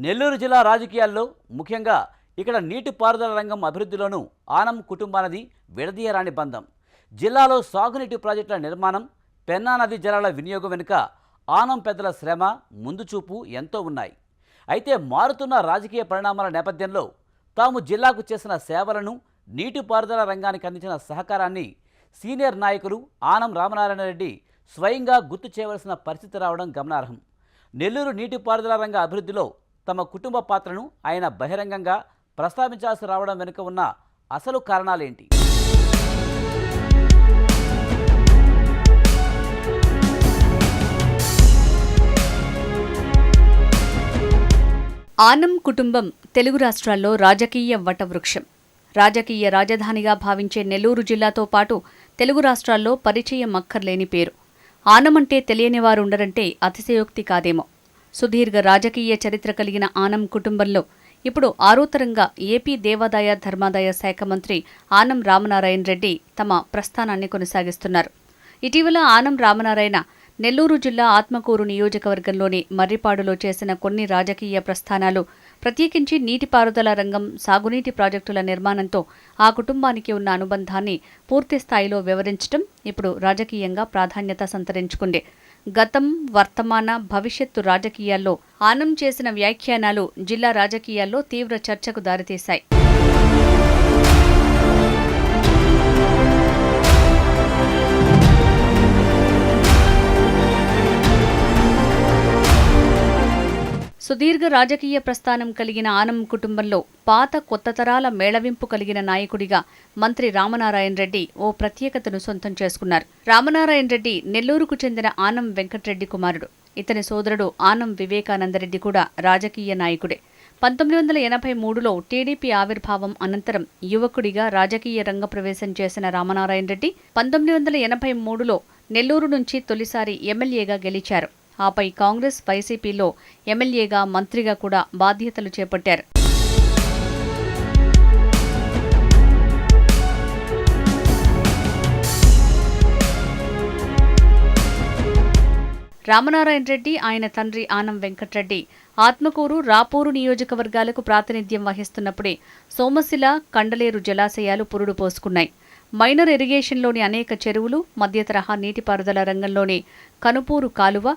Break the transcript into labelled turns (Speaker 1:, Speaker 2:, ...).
Speaker 1: నెల్లూరు జిల్లా రాజకీయాల్లో ముఖ్యంగా ఇక్కడ నీటిపారుదల రంగం అభివృద్ధిలోనూ ఆనం కుటుంబానది విడదీయరాని బంధం. జిల్లాలో సాగునీటి ప్రాజెక్టుల నిర్మాణం, పెన్నా నది జలాల వినియోగం వెనుక ఆనం పెద్దల శ్రమ, ముందుచూపు ఎంతో ఉన్నాయి. అయితే మారుతున్న రాజకీయ పరిణామాల నేపథ్యంలో తాము జిల్లాకు చేసిన సేవలను, నీటిపారుదల రంగానికి అందించిన సహకారాన్ని సీనియర్ నాయకులు ఆనం రామనారాయణ రెడ్డి స్వయంగా గుర్తు చేయవలసిన పరిస్థితి రావడం గమనార్హం. నెల్లూరు నీటిపారుదల రంగ అభివృద్ధిలో తమ కుటుంబ పాత్రను ఆయన బహిరంగంగా ప్రస్తావించాల్సి రావడం వెనుక ఉన్న అసలు కారణాలేంటి?
Speaker 2: ఆనం కుటుంబం తెలుగు రాష్ట్రాల్లో రాజకీయ వటవృక్షం. రాజకీయ రాజధానిగా భావించే నెల్లూరు జిల్లాతో పాటు తెలుగు రాష్ట్రాల్లో పరిచయం అక్కర్లేని పేరు. ఆనం అంటే తెలియని వారు ఉండరంటే అతిశయోక్తి కాదేమో. సుదీర్ఘ రాజకీయ చరిత్ర కలిగిన ఆనం కుటుంబంలో ఇప్పుడు ఆరోతరంగా ఏపీ దేవాదాయ ధర్మాదాయ శాఖ మంత్రి ఆనం రామనారాయణ రెడ్డి తమ ప్రస్థానాన్ని కొనసాగిస్తున్నారు. ఇటీవల ఆనం రామనారాయణ నెల్లూరు జిల్లా ఆత్మకూరు నియోజకవర్గంలోని మర్రిపాడులో చేసిన కొన్ని రాజకీయ ప్రస్థానాలు, ప్రత్యేకించి నీటిపారుదల రంగం, సాగునీటి ప్రాజెక్టుల నిర్మాణంతో ఆ కుటుంబానికి ఉన్న అనుబంధాన్ని పూర్తి స్థాయిలో వివరించడం ఇప్పుడు రాజకీయంగా ప్రాధాన్యత సంతరించుకుంది. గతం, వర్తమాన, భవిష్యత్తు రాజకీయాల్లో ఆనం చేసిన వ్యాఖ్యానాలు జిల్లా రాజకీయాల్లో తీవ్ర చర్చకు దారితీశాయి. సుదీర్ఘ రాజకీయ ప్రస్థానం కలిగిన ఆనం కుటుంబంలో పాత కొత్త తరాల మేళవింపు కలిగిన నాయకుడిగా మంత్రి రామనారాయణ రెడ్డి ఓ ప్రత్యేకతను సొంతం చేసుకున్నారు. రామనారాయణ రెడ్డి నెల్లూరుకు చెందిన ఆనం వెంకట్రెడ్డి కుమారుడు. ఇతని సోదరుడు ఆనం వివేకానందరెడ్డి కూడా రాజకీయ నాయకుడే. 1983లో టీడీపీ ఆవిర్భావం అనంతరం యువకుడిగా రాజకీయ రంగ ప్రవేశం చేసిన రామనారాయణ రెడ్డి 1983లో నెల్లూరు నుంచి తొలిసారి ఎమ్మెల్యేగా గెలిచారు. ఆపై కాంగ్రెస్, వైసీపీలో ఎమ్మెల్యేగా, మంత్రిగా కూడా బాధ్యతలు చేపట్టారు. రామనారాయణ రెడ్డి, ఆయన తండ్రి ఆనం వెంకట్రెడ్డి ఆత్మకూరు, రాపూరు నియోజకవర్గాలకు ప్రాతినిధ్యం వహిస్తున్నప్పుడే సోమశిల, కండలేరు జలాశయాలు పురుడు పోసుకున్నాయి. మైనర్ ఇరిగేషన్లోని అనేక చెరువులు, మధ్యతరహా నీటిపారుదల రంగంలోని కనుపూరు కాలువ,